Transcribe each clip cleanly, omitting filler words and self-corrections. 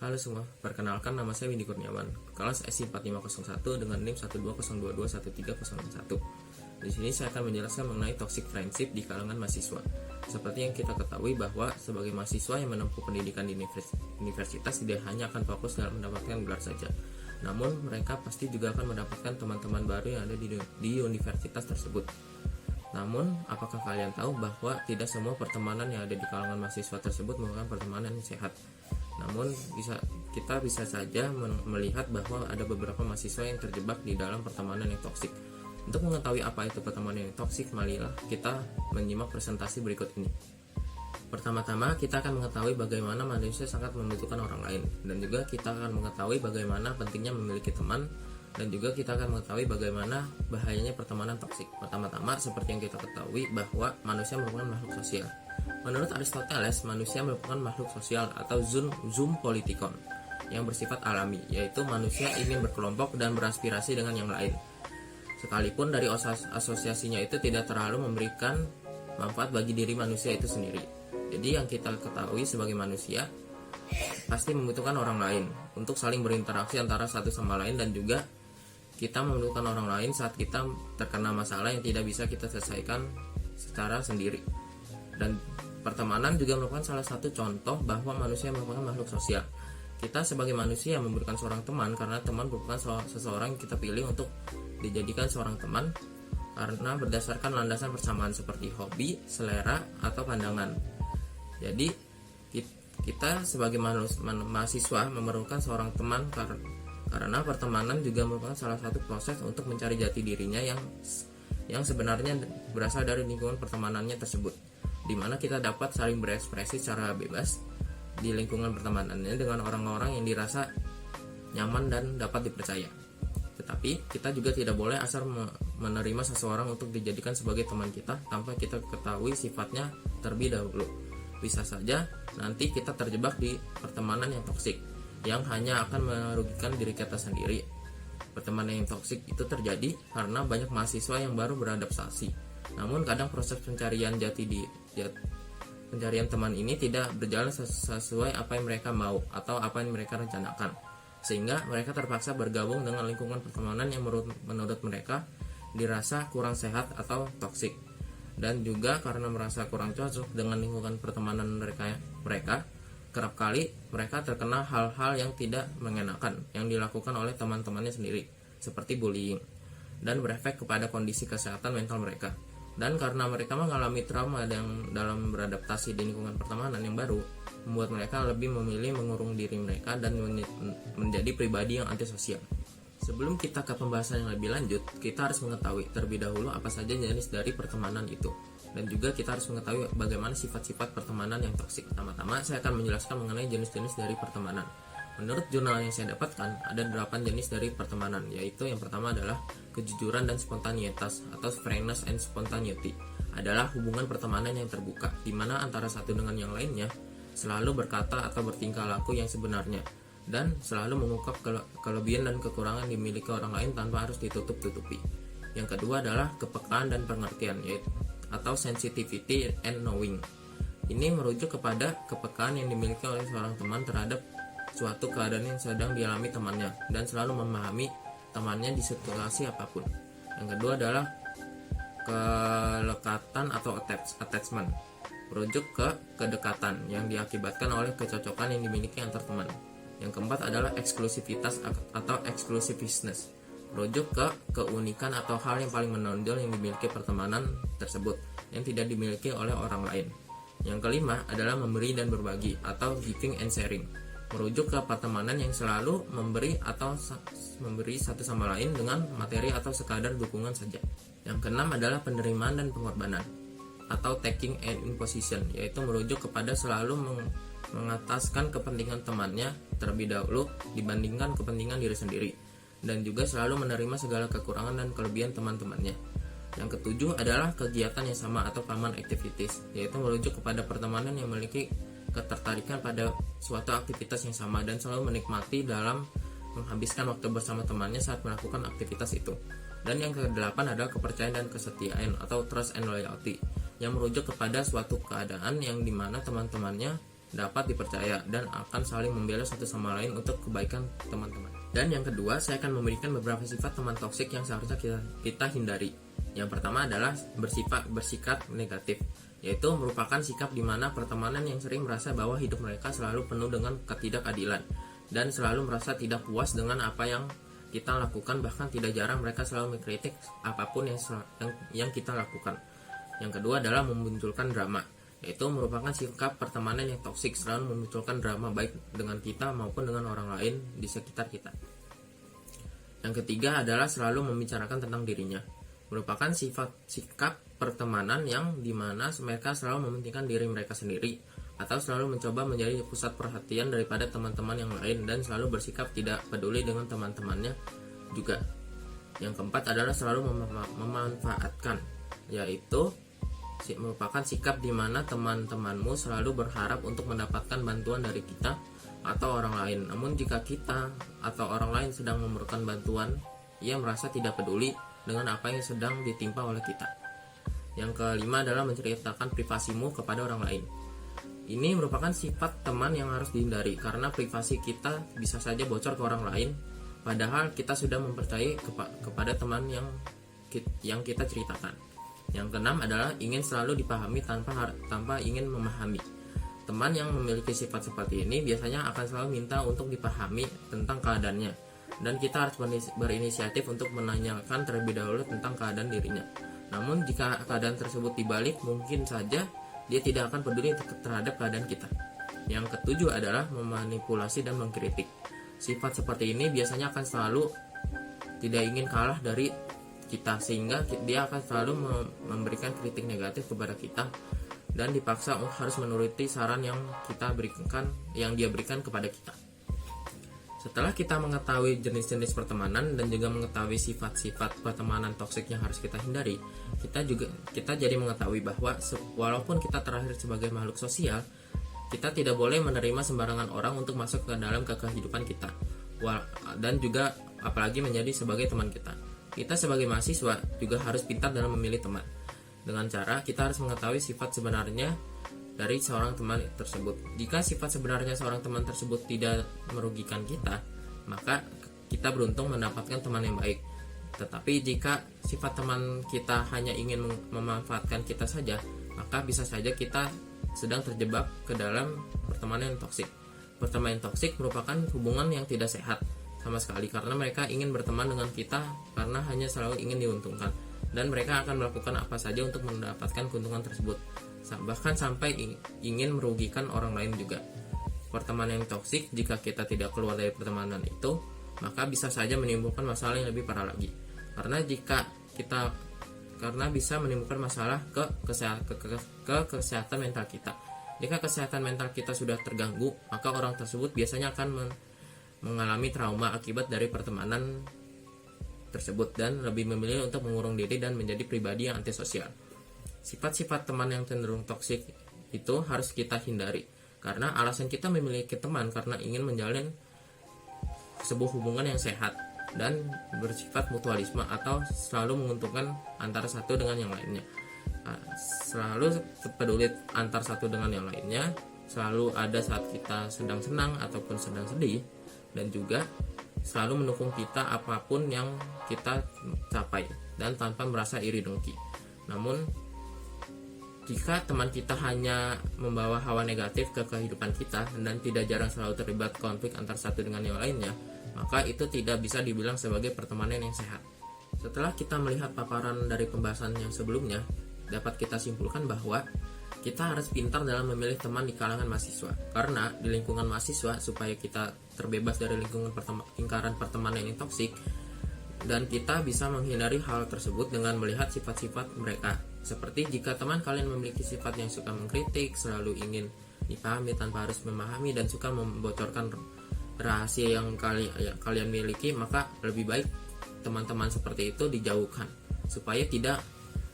Halo semua, perkenalkan nama saya Windy Kurniawan, kelas SI4501 dengan NIM 120221301. Di sini saya akan menjelaskan mengenai toxic friendship di kalangan mahasiswa. Seperti yang kita ketahui bahwa sebagai mahasiswa yang menempuh pendidikan di universitas tidak hanya akan fokus dalam mendapatkan gelar saja, namun mereka pasti juga akan mendapatkan teman-teman baru yang ada di universitas tersebut. Namun, apakah kalian tahu bahwa tidak semua pertemanan yang ada di kalangan mahasiswa tersebut merupakan pertemanan yang sehat? Namun kita bisa saja melihat bahwa ada beberapa mahasiswa yang terjebak di dalam pertemanan yang toksik. Untuk mengetahui apa itu pertemanan yang toksik, marilah kita menyimak presentasi berikut ini. Pertama-tama kita akan mengetahui bagaimana manusia sangat membutuhkan orang lain, dan juga kita akan mengetahui bagaimana pentingnya memiliki teman, dan juga kita akan mengetahui bagaimana bahayanya pertemanan toksik. Pertama-tama, seperti yang kita ketahui bahwa manusia merupakan makhluk sosial. Menurut Aristoteles, manusia merupakan makhluk sosial atau zoom politikon yang bersifat alami, yaitu manusia ingin berkelompok dan beraspirasi dengan yang lain. Sekalipun dari asosiasinya itu tidak terlalu memberikan manfaat bagi diri manusia itu sendiri. Jadi yang kita ketahui sebagai manusia pasti membutuhkan orang lain untuk saling berinteraksi antara satu sama lain, dan juga kita membutuhkan orang lain saat kita terkena masalah yang tidak bisa kita selesaikan secara sendiri. Dan pertemanan juga merupakan salah satu contoh bahwa manusia merupakan makhluk sosial. Kita sebagai manusia memberikan seorang teman karena teman merupakan seseorang yang kita pilih untuk dijadikan seorang teman karena berdasarkan landasan persamaan seperti hobi, selera, atau pandangan. Jadi kita sebagai mahasiswa memerlukan seorang teman karena pertemanan juga merupakan salah satu proses untuk mencari jati dirinya yang sebenarnya berasal dari lingkungan pertemanannya tersebut, di mana kita dapat saling berekspresi secara bebas di lingkungan pertemanannya dengan orang-orang yang dirasa nyaman dan dapat dipercaya. Tetapi kita juga tidak boleh asal menerima seseorang untuk dijadikan sebagai teman kita tanpa kita ketahui sifatnya terlebih dahulu. Bisa saja nanti kita terjebak di pertemanan yang toksik yang hanya akan merugikan diri kita sendiri. Pertemanan yang toksik itu terjadi karena banyak mahasiswa yang baru beradaptasi. Namun kadang proses pencarian pencarian teman ini tidak berjalan sesuai apa yang mereka mau atau apa yang mereka rencanakan, sehingga mereka terpaksa bergabung dengan lingkungan pertemanan yang menurut mereka dirasa kurang sehat atau toksik. Dan juga karena merasa kurang cocok dengan lingkungan pertemanan mereka kerap kali mereka terkena hal-hal yang tidak mengenakan yang dilakukan oleh teman-temannya sendiri, seperti bullying, dan berefek kepada kondisi kesehatan mental mereka. Dan karena mereka mengalami trauma dalam beradaptasi di lingkungan pertemanan yang baru, membuat mereka lebih memilih mengurung diri mereka dan menjadi pribadi yang antisosial. Sebelum kita ke pembahasan yang lebih lanjut, kita harus mengetahui terlebih dahulu apa saja jenis dari pertemanan itu. Dan juga kita harus mengetahui bagaimana sifat-sifat pertemanan yang toksik. Pertama-tama saya akan menjelaskan mengenai jenis-jenis dari pertemanan. Menurut jurnal yang saya dapatkan, ada 8 jenis dari pertemanan, yaitu yang pertama adalah kejujuran dan spontanitas atau frankness and spontaneity. Adalah hubungan pertemanan yang terbuka, di mana antara satu dengan yang lainnya selalu berkata atau bertingkah laku yang sebenarnya, dan selalu mengungkap kelebihan dan kekurangan dimiliki orang lain tanpa harus ditutup-tutupi. Yang kedua adalah kepekaan dan pengertian, yaitu atau sensitivity and knowing. Ini merujuk kepada kepekaan yang dimiliki oleh seorang teman terhadap suatu keadaan yang sedang dialami temannya, dan selalu memahami temannya di situasi apapun. Yang kedua adalah kelekatan atau attachment, merujuk ke kedekatan yang diakibatkan oleh kecocokan yang dimiliki antar teman. Yang keempat adalah eksklusivitas atau exclusiveness, merujuk ke keunikan atau hal yang paling menonjol yang dimiliki pertemanan tersebut yang tidak dimiliki oleh orang lain. Yang kelima adalah memberi dan berbagi atau giving and sharing, merujuk ke pertemanan yang selalu memberi satu sama lain dengan materi atau sekadar dukungan saja. Yang keenam adalah penerimaan dan pengorbanan atau taking and imposition, yaitu merujuk kepada selalu mengataskan kepentingan temannya terlebih dahulu dibandingkan kepentingan diri sendiri, dan juga selalu menerima segala kekurangan dan kelebihan teman-temannya. Yang ketujuh adalah kegiatan yang sama atau common activities, yaitu merujuk kepada pertemanan yang memiliki ketertarikan pada suatu aktivitas yang sama dan selalu menikmati dalam menghabiskan waktu bersama temannya saat melakukan aktivitas itu. Dan yang kedelapan adalah kepercayaan dan kesetiaan atau trust and loyalty, yang merujuk kepada suatu keadaan yang dimana teman-temannya dapat dipercaya, dan akan saling membela satu sama lain untuk kebaikan teman-teman. Dan yang kedua, saya akan memberikan beberapa sifat teman toksik yang seharusnya kita hindari. Yang pertama adalah bersikap negatif, yaitu merupakan sikap di mana pertemanan yang sering merasa bahwa hidup mereka selalu penuh dengan ketidakadilan dan selalu merasa tidak puas dengan apa yang kita lakukan, bahkan tidak jarang mereka selalu mengkritik apapun yang kita lakukan. Yang kedua adalah memunculkan drama, yaitu merupakan sikap pertemanan yang toksik, selalu memunculkan drama baik dengan kita maupun dengan orang lain di sekitar kita. Yang ketiga adalah selalu membicarakan tentang dirinya, merupakan sikap pertemanan yang dimana mereka selalu mementingkan diri mereka sendiri atau selalu mencoba menjadi pusat perhatian daripada teman-teman yang lain dan selalu bersikap tidak peduli dengan teman-temannya juga. Yang keempat adalah selalu memanfaatkan, yaitu merupakan sikap di mana teman-temanmu selalu berharap untuk mendapatkan bantuan dari kita atau orang lain. Namun jika kita atau orang lain sedang memerlukan bantuan, ia merasa tidak peduli dengan apa yang sedang ditimpa oleh kita. Yang kelima adalah menceritakan privasimu kepada orang lain. Ini merupakan sifat teman yang harus dihindari karena privasi kita bisa saja bocor ke orang lain, padahal kita sudah mempercayai kepada teman yang kita ceritakan. Yang keenam adalah ingin selalu dipahami tanpa ingin memahami. Teman yang memiliki sifat seperti ini biasanya akan selalu minta untuk dipahami tentang keadaannya, dan kita harus berinisiatif untuk menanyakan terlebih dahulu tentang keadaan dirinya. Namun jika keadaan tersebut dibalik, mungkin saja dia tidak akan peduli terhadap keadaan kita. Yang ketujuh adalah memanipulasi dan mengkritik. Sifat seperti ini biasanya akan selalu tidak ingin kalah dari kita, sehingga dia akan selalu memberikan kritik negatif kepada kita dan dipaksa harus menuruti saran yang dia berikan kepada kita. Setelah kita mengetahui jenis-jenis pertemanan dan juga mengetahui sifat-sifat pertemanan toksik yang harus kita hindari, kita jadi mengetahui bahwa walaupun kita terlahir sebagai makhluk sosial, kita tidak boleh menerima sembarangan orang untuk masuk ke dalam kehidupan kita, dan juga apalagi menjadi sebagai teman kita. Kita sebagai mahasiswa juga harus pintar dalam memilih teman. Dengan cara kita harus mengetahui sifat sebenarnya dari seorang teman tersebut. Jika sifat sebenarnya seorang teman tersebut tidak merugikan kita, maka kita beruntung mendapatkan teman yang baik. Tetapi jika sifat teman kita hanya ingin memanfaatkan kita saja, maka bisa saja kita sedang terjebak ke dalam pertemanan yang toksik. Pertemanan yang toksik merupakan hubungan yang tidak sehat sama sekali, karena mereka ingin berteman dengan kita karena hanya selalu ingin diuntungkan, dan mereka akan melakukan apa saja untuk mendapatkan keuntungan tersebut, bahkan sampai ingin merugikan orang lain juga. Pertemanan yang toksik, jika kita tidak keluar dari pertemanan itu, maka bisa saja menimbulkan masalah yang lebih parah lagi. Karena bisa menimbulkan masalah ke kesehatan mental kita. Jika kesehatan mental kita sudah terganggu, maka orang tersebut biasanya akan mengalami trauma akibat dari pertemanan tersebut dan lebih memilih untuk mengurung diri dan menjadi pribadi yang antisosial. Sifat-sifat teman yang cenderung toksik itu harus kita hindari, karena alasan kita memiliki teman karena ingin menjalin sebuah hubungan yang sehat dan bersifat mutualisme atau selalu menguntungkan antara satu dengan yang lainnya. Selalu peduli antar satu dengan yang lainnya, selalu ada saat kita sedang senang ataupun sedang sedih, dan juga selalu mendukung kita apapun yang kita capai dan tanpa merasa iri dengki. Namun jika teman kita hanya membawa hawa negatif ke kehidupan kita dan tidak jarang selalu terlibat konflik antar satu dengan yang lainnya, maka itu tidak bisa dibilang sebagai pertemanan yang sehat. Setelah kita melihat paparan dari pembahasan yang sebelumnya, dapat kita simpulkan bahwa kita harus pintar dalam memilih teman di kalangan mahasiswa, karena di lingkungan mahasiswa supaya kita terbebas dari lingkaran pertemanan yang toksik, dan kita bisa menghindari hal tersebut dengan melihat sifat-sifat mereka. Seperti jika teman kalian memiliki sifat yang suka mengkritik, selalu ingin dipahami tanpa harus memahami, dan suka membocorkan rahasia yang kalian miliki, maka lebih baik teman-teman seperti itu dijauhkan supaya tidak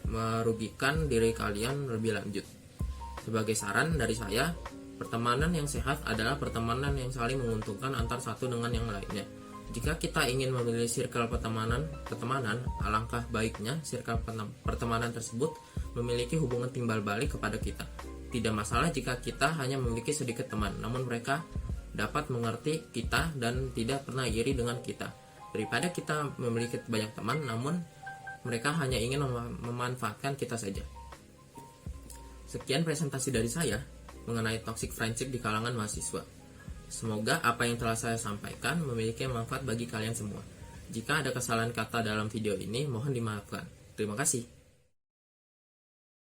merugikan diri kalian lebih lanjut. Sebagai saran dari saya, pertemanan yang sehat adalah pertemanan yang saling menguntungkan antar satu dengan yang lainnya. Jika kita ingin memilih circle pertemanan, alangkah baiknya circle pertemanan tersebut memiliki hubungan timbal balik kepada kita. Tidak masalah jika kita hanya memiliki sedikit teman, namun mereka dapat mengerti kita dan tidak pernah iri dengan kita. Daripada kita memiliki banyak teman, namun mereka hanya ingin memanfaatkan kita saja. Sekian presentasi dari saya mengenai toxic friendship di kalangan mahasiswa. Semoga apa yang telah saya sampaikan memiliki manfaat bagi kalian semua. Jika ada kesalahan kata dalam video ini, mohon dimaafkan. Terima kasih.